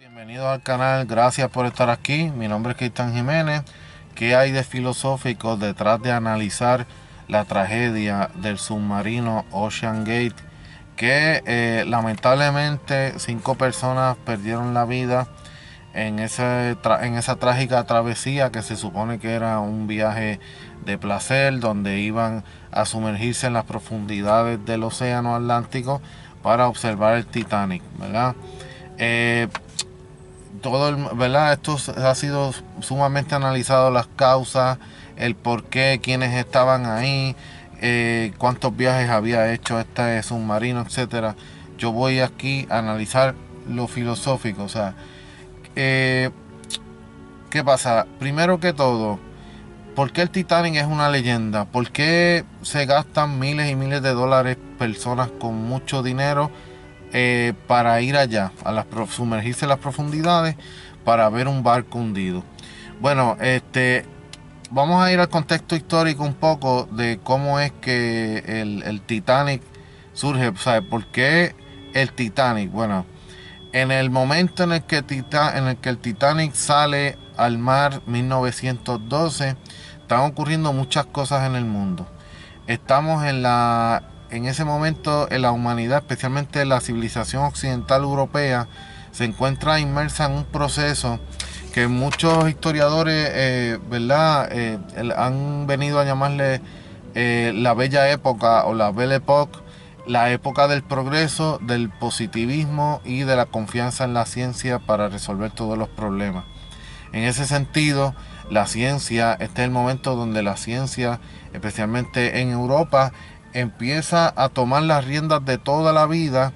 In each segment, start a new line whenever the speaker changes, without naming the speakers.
Bienvenido al canal, gracias por estar aquí. Mi nombre es Cristian Jiménez. ¿Qué hay de filosófico detrás de analizar la tragedia del submarino Ocean Gate? Que lamentablemente 5 personas perdieron la vida en esa trágica travesía que se supone que era un viaje de placer donde iban a sumergirse en las profundidades del océano Atlántico para observar el Titanic, ¿verdad? Eh, ¿verdad? Esto ha sido sumamente analizado, las causas, el por qué, quiénes estaban ahí, cuántos viajes había hecho este submarino, etcétera. Yo voy aquí a analizar lo filosófico, o sea, eh, ¿qué pasa? Primero que todo, ¿por qué el Titanic es una leyenda? ¿Por qué se gastan miles y miles de dólares personas con mucho dinero para ir allá, sumergirse en las profundidades para ver un barco hundido? Bueno, vamos a ir al contexto histórico un poco de cómo es que el Titanic surge. O sea, ¿por qué el Titanic? Bueno, en el momento en el que el Titanic sale al mar, 1912, están ocurriendo muchas cosas en el mundo. Estamos en ese momento en la humanidad, especialmente la civilización occidental europea, se encuentra inmersa en un proceso que muchos historiadores, ¿verdad? Han venido a llamarle la bella época o la Belle Époque, la época del progreso, del positivismo y de la confianza en la ciencia para resolver todos los problemas. En ese sentido, la ciencia, este es el momento donde la ciencia, especialmente en Europa, empieza a tomar las riendas de toda la vida,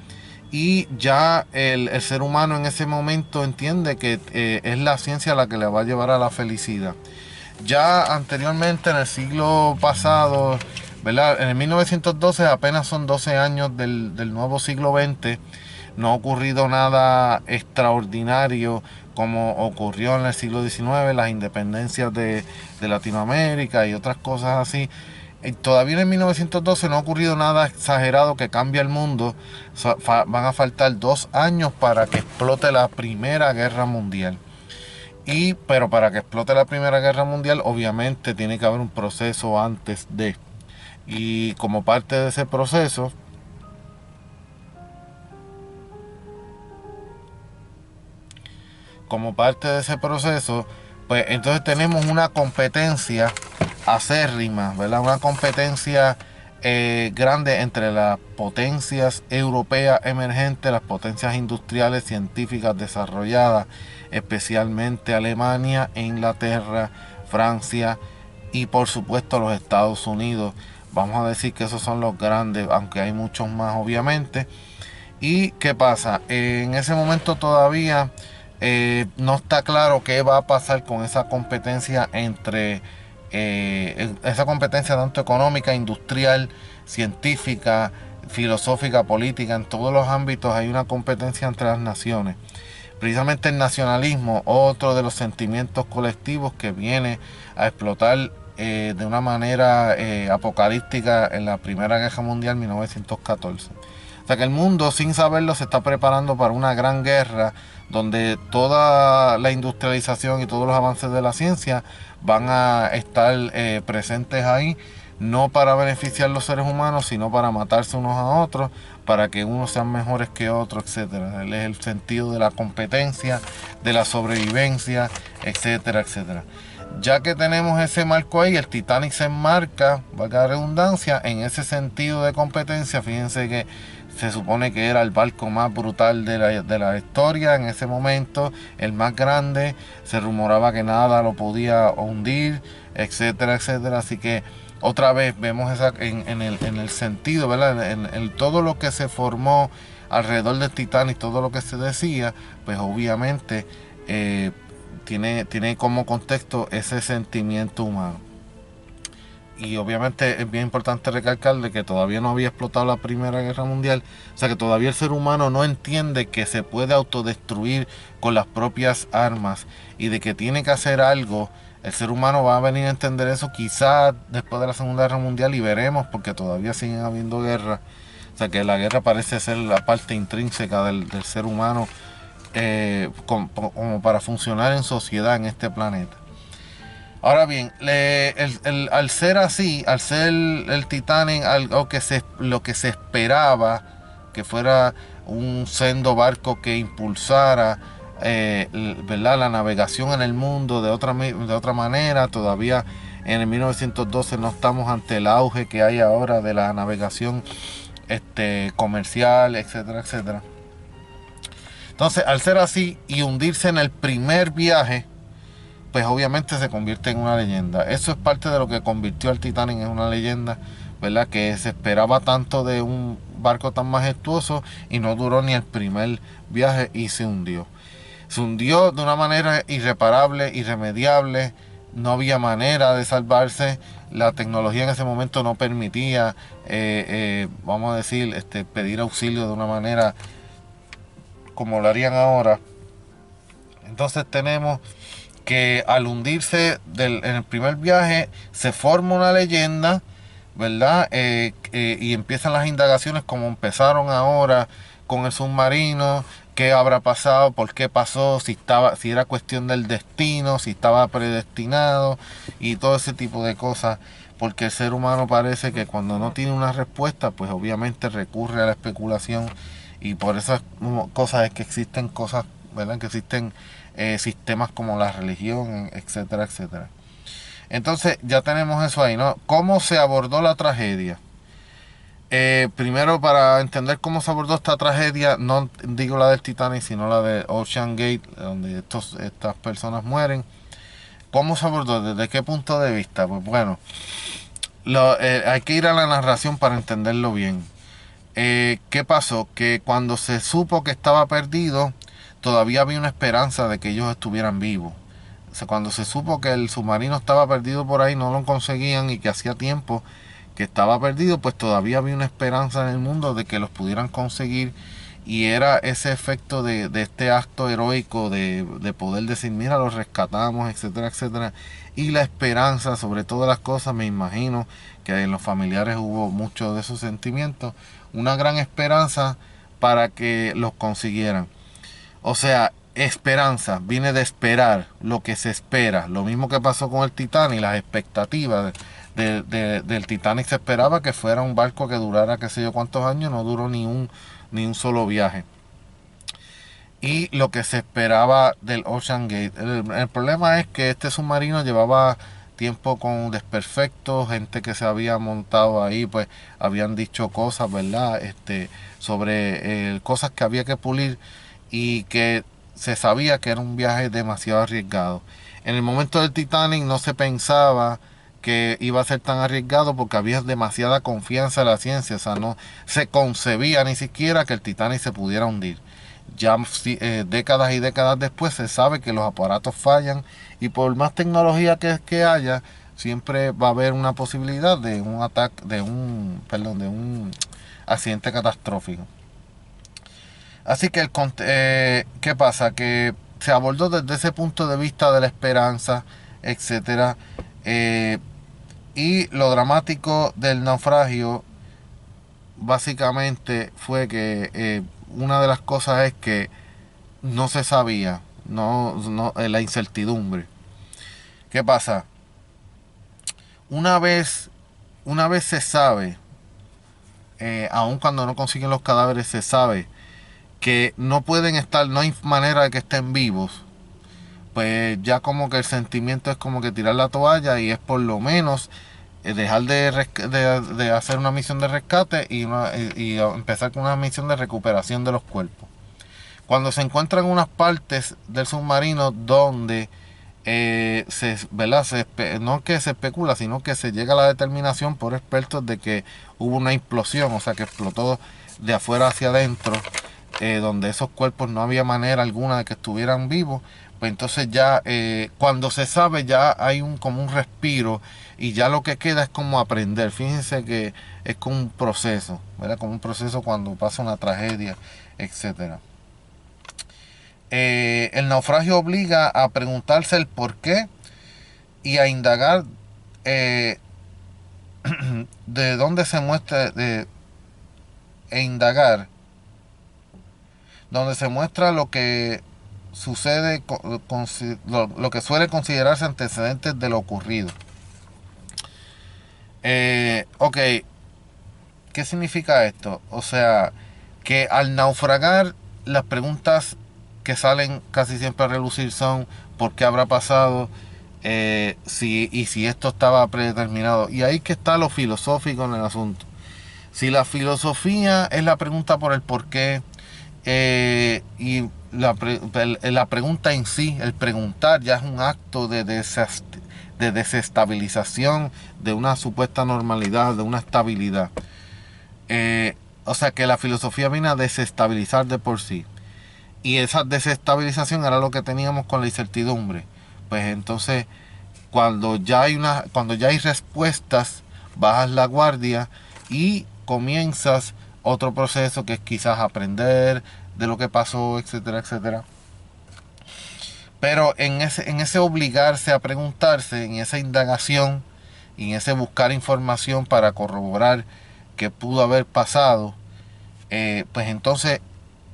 y ya el ser humano en ese momento entiende que es la ciencia la que le va a llevar a la felicidad. Ya anteriormente, en el siglo pasado, ¿verdad? En el 1912, apenas son 12 años del nuevo siglo XX, no ha ocurrido nada extraordinario como ocurrió en el siglo XIX, las independencias de Latinoamérica y otras cosas así. Todavía en 1912 no ha ocurrido nada exagerado que cambie el mundo. Van a faltar 2 años para que explote la Primera Guerra Mundial. Pero para que explote la Primera Guerra Mundial, obviamente tiene que haber un proceso antes de. Y como parte de ese proceso, pues entonces tenemos una competencia acérrima, ¿verdad? Una competencia grande entre las potencias europeas emergentes, las potencias industriales científicas desarrolladas, especialmente Alemania, Inglaterra, Francia y por supuesto los Estados Unidos. Vamos a decir que esos son los grandes, aunque hay muchos más obviamente. ¿Y qué pasa? En ese momento todavía no está claro qué va a pasar con esa competencia esa competencia tanto económica, industrial, científica, filosófica, política. En todos los ámbitos hay una competencia entre las naciones. Precisamente el nacionalismo, otro de los sentimientos colectivos que viene a explotar de una manera apocalíptica en la Primera Guerra Mundial, 1914. O sea que el mundo, sin saberlo, se está preparando para una gran guerra donde toda la industrialización y todos los avances de la ciencia van a estar presentes ahí, no para beneficiar a los seres humanos, sino para matarse unos a otros, para que unos sean mejores que otros, etcétera. Es el sentido de la competencia, de la sobrevivencia, etcétera, etcétera. Ya que tenemos ese marco ahí, el Titanic se enmarca, valga la redundancia, en ese sentido de competencia. Fíjense que se supone que era el barco más brutal de la historia en ese momento, el más grande. Se rumoraba que nada lo podía hundir, etcétera, etcétera. Así que otra vez vemos en el sentido, ¿verdad? En todo lo que se formó alrededor del Titanic, todo lo que se decía, pues obviamente tiene como contexto ese sentimiento humano. Y obviamente es bien importante recalcar de que todavía no había explotado la Primera Guerra Mundial. O sea que todavía el ser humano no entiende que se puede autodestruir con las propias armas y de que tiene que hacer algo. El ser humano va a venir a entender eso quizás después de la Segunda Guerra Mundial, y veremos, porque todavía siguen habiendo guerras. O sea que la guerra parece ser la parte intrínseca del ser humano como para funcionar en sociedad en este planeta. Ahora bien, al ser así, al ser el Titanic lo que se esperaba que fuera un sendo barco que impulsara ¿verdad? La navegación en el mundo de otra manera, todavía en el 1912 no estamos ante el auge que hay ahora de la navegación comercial, etcétera, etcétera. Entonces, al ser así y hundirse en el primer viaje, pues obviamente se convierte en una leyenda. Eso es parte de lo que convirtió al Titanic en una leyenda, ¿verdad? Que se esperaba tanto de un barco tan majestuoso y no duró ni el primer viaje y se hundió. Se hundió de una manera irreparable, irremediable. No había manera de salvarse. La tecnología en ese momento no permitía, vamos a decir, pedir auxilio de una manera como lo harían ahora. Entonces tenemos que al hundirse en el primer viaje se forma una leyenda, ¿verdad? Y empiezan las indagaciones como empezaron ahora con el submarino, qué habrá pasado, por qué pasó, si era cuestión del destino, si estaba predestinado y todo ese tipo de cosas, porque el ser humano parece que cuando no tiene una respuesta, pues obviamente recurre a la especulación y por esas cosas es que existen cosas, ¿verdad? Que existen sistemas como la religión, etcétera, etcétera. Entonces ya tenemos eso ahí, ¿no? ¿Cómo se abordó la tragedia? Primero, para entender cómo se abordó esta tragedia, no digo la del Titanic, sino la de Ocean Gate, donde estas personas mueren. ¿Cómo se abordó? ¿Desde qué punto de vista? Pues bueno, hay que ir a la narración para entenderlo bien. ¿Qué pasó? Que cuando se supo que estaba perdido, todavía había una esperanza de que ellos estuvieran vivos. O sea, cuando se supo que el submarino estaba perdido por ahí, no lo conseguían y que hacía tiempo que estaba perdido, pues todavía había una esperanza en el mundo de que los pudieran conseguir. Y era ese efecto de este acto heroico de poder decir, mira, los rescatamos, etcétera, etcétera. Y la esperanza, sobre todas las cosas, me imagino que en los familiares hubo mucho de esos sentimientos. Una gran esperanza para que los consiguieran. O sea, esperanza, viene de esperar lo que se espera. Lo mismo que pasó con el Titanic, las expectativas del Titanic se esperaba que fuera un barco que durara qué sé yo cuántos años, no duró ni un solo viaje. Y lo que se esperaba del Ocean Gate. El problema es que este submarino llevaba tiempo con desperfectos, gente que se había montado ahí, pues habían dicho cosas, ¿verdad? Sobre cosas que había que pulir y que se sabía que era un viaje demasiado arriesgado. En el momento del Titanic no se pensaba que iba a ser tan arriesgado porque había demasiada confianza en la ciencia, o sea, no se concebía ni siquiera que el Titanic se pudiera hundir. Ya décadas y décadas después se sabe que los aparatos fallan y por más tecnología que haya, siempre va a haber una posibilidad de un ataque, de un accidente catastrófico. Así que ¿qué pasa? Que se abordó desde ese punto de vista de la esperanza, etcétera. Eh, y lo dramático del naufragio básicamente fue que una de las cosas es que no se sabía, la incertidumbre. ¿Qué pasa? Una vez, una vez se sabe, aun cuando no consiguen los cadáveres, se sabe que no pueden estar, no hay manera de que estén vivos, pues ya como que el sentimiento es como que tirar la toalla y es por lo menos dejar de hacer una misión de rescate y empezar con una misión de recuperación de los cuerpos. Cuando se encuentran unas partes del submarino donde ¿verdad? No que se especula, sino que se llega a la determinación por expertos de que hubo una implosión, o sea que explotó de afuera hacia adentro, donde esos cuerpos no había manera alguna de que estuvieran vivos. Pues entonces ya cuando se sabe ya hay como un respiro y ya lo que queda es como aprender. Fíjense que es como un proceso, ¿verdad? Como un proceso cuando pasa una tragedia, etcétera. El naufragio obliga a preguntarse el por qué y a indagar eh, de dónde se muestra e indagar donde se muestra lo que sucede, lo que suele considerarse antecedentes de lo ocurrido. Ok, ¿qué significa esto? O sea, que al naufragar, las preguntas que salen casi siempre a relucir son ¿por qué habrá pasado? Si esto estaba predeterminado. Y ahí que está lo filosófico en el asunto. Si la filosofía es la pregunta por el por qué, y la pregunta en sí, el preguntar, ya es un acto de desestabilización de una supuesta normalidad, de una estabilidad. O sea que la filosofía viene a desestabilizar de por sí. Y esa desestabilización era lo que teníamos con la incertidumbre. Pues entonces, cuando ya hay respuestas, bajas la guardia y comienzas otro proceso que es quizás aprender de lo que pasó, etcétera, etcétera. Pero en ese obligarse a preguntarse, en esa indagación, en ese buscar información para corroborar qué pudo haber pasado, pues entonces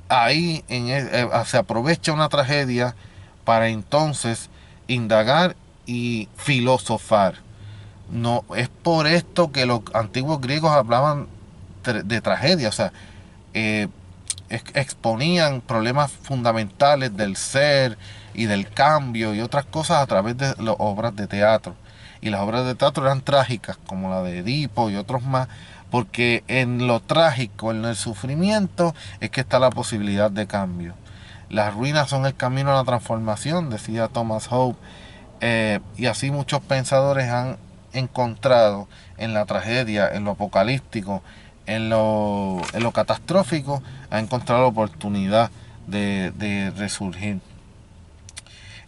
ahí se aprovecha una tragedia para entonces indagar y filosofar. No es por esto que los antiguos griegos hablaban de tragedia, o sea, eh, exponían problemas fundamentales del ser y del cambio y otras cosas a través de las obras de teatro. Y las obras de teatro eran trágicas, como la de Edipo y otros más, porque en lo trágico, en el sufrimiento, es que está la posibilidad de cambio. Las ruinas son el camino a la transformación, decía Thomas Hope, y así muchos pensadores han encontrado en la tragedia, en lo apocalíptico, en lo catastrófico, ha encontrado la oportunidad de resurgir.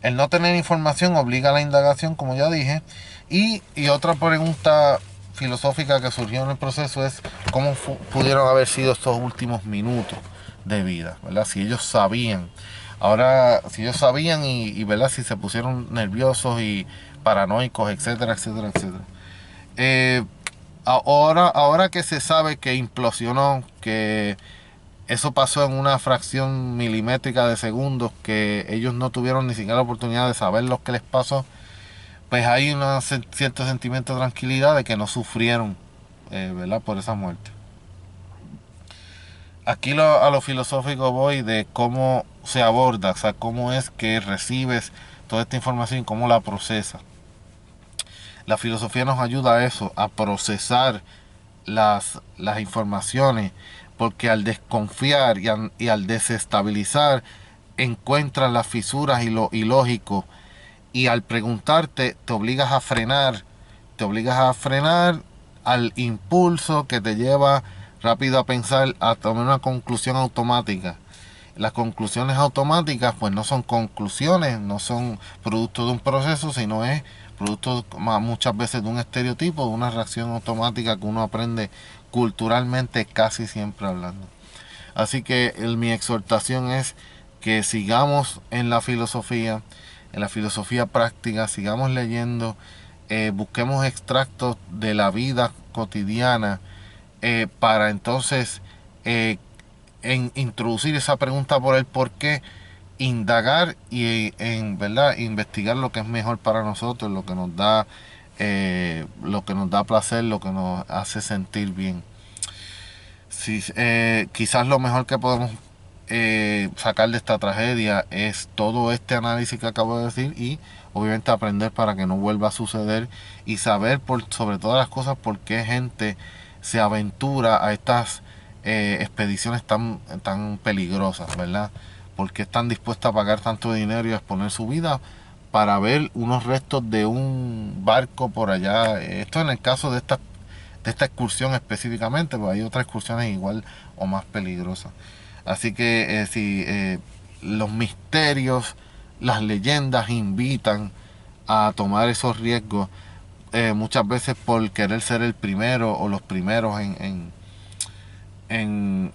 El no tener información obliga a la indagación, como ya dije, y otra pregunta filosófica que surgió en el proceso es cómo pudieron haber sido estos últimos minutos de vida, ¿verdad? Si ellos sabían, ahora, si ellos sabían ¿verdad? Si se pusieron nerviosos y paranoicos, etcétera, etcétera, etcétera. Eh, ahora que se sabe que implosionó, que eso pasó en una fracción milimétrica de segundos, que ellos no tuvieron ni siquiera la oportunidad de saber lo que les pasó, pues hay un cierto sentimiento de tranquilidad de que no sufrieron, ¿verdad? Por esa muerte. Aquí a lo filosófico voy de cómo se aborda, o sea, cómo es que recibes toda esta información y cómo la procesas. La filosofía nos ayuda a eso, a procesar las informaciones, porque al desconfiar y al desestabilizar, encuentras las fisuras y lo ilógico, y al preguntarte te obligas a frenar al impulso que te lleva rápido a pensar, a tomar una conclusión automática. Las conclusiones automáticas pues no son conclusiones, no son producto de un proceso, sino es producto muchas veces de un estereotipo, de una reacción automática que uno aprende culturalmente casi siempre hablando. Así que mi exhortación es que sigamos en la filosofía práctica, sigamos leyendo, busquemos extractos de la vida cotidiana, para entonces introducir esa pregunta por el por qué, indagar y en verdad investigar lo que es mejor para nosotros, lo que nos da placer, lo que nos hace sentir bien. Sí, quizás lo mejor que podemos sacar de esta tragedia es todo este análisis que acabo de decir y obviamente aprender para que no vuelva a suceder y saber sobre todas las cosas por qué gente se aventura a estas expediciones tan peligrosas, ¿verdad? Porque están dispuestas a pagar tanto dinero y a exponer su vida para ver unos restos de un barco por allá. Esto en el caso de esta excursión específicamente, pues hay otras excursiones igual o más peligrosas. Así que si los misterios, las leyendas invitan a tomar esos riesgos, muchas veces por querer ser el primero o los primeros en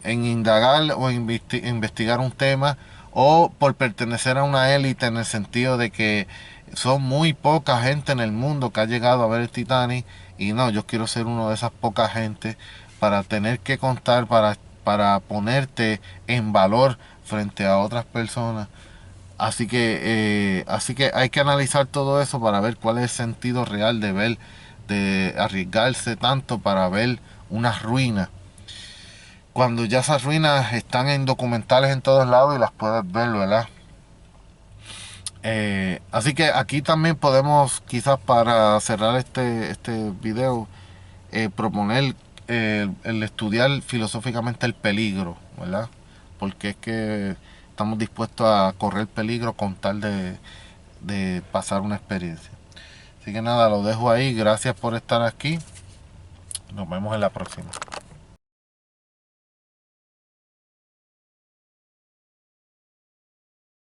indagar o investigar un tema, o por pertenecer a una élite en el sentido de que son muy poca gente en el mundo que ha llegado a ver el Titanic y no, yo quiero ser uno de esas pocas gente para tener que contar, para ponerte en valor frente a otras personas. Así que hay que analizar todo eso para ver cuál es el sentido real de ver, de arriesgarse tanto para ver unas ruinas, cuando ya esas ruinas están en documentales en todos lados y las puedes ver, ¿verdad? Así que aquí también podemos, quizás para cerrar este video, proponer el estudiar filosóficamente el peligro, ¿verdad? Porque es que estamos dispuestos a correr peligro con tal de pasar una experiencia. Así que nada, lo dejo ahí. Gracias por estar aquí. Nos vemos en la próxima.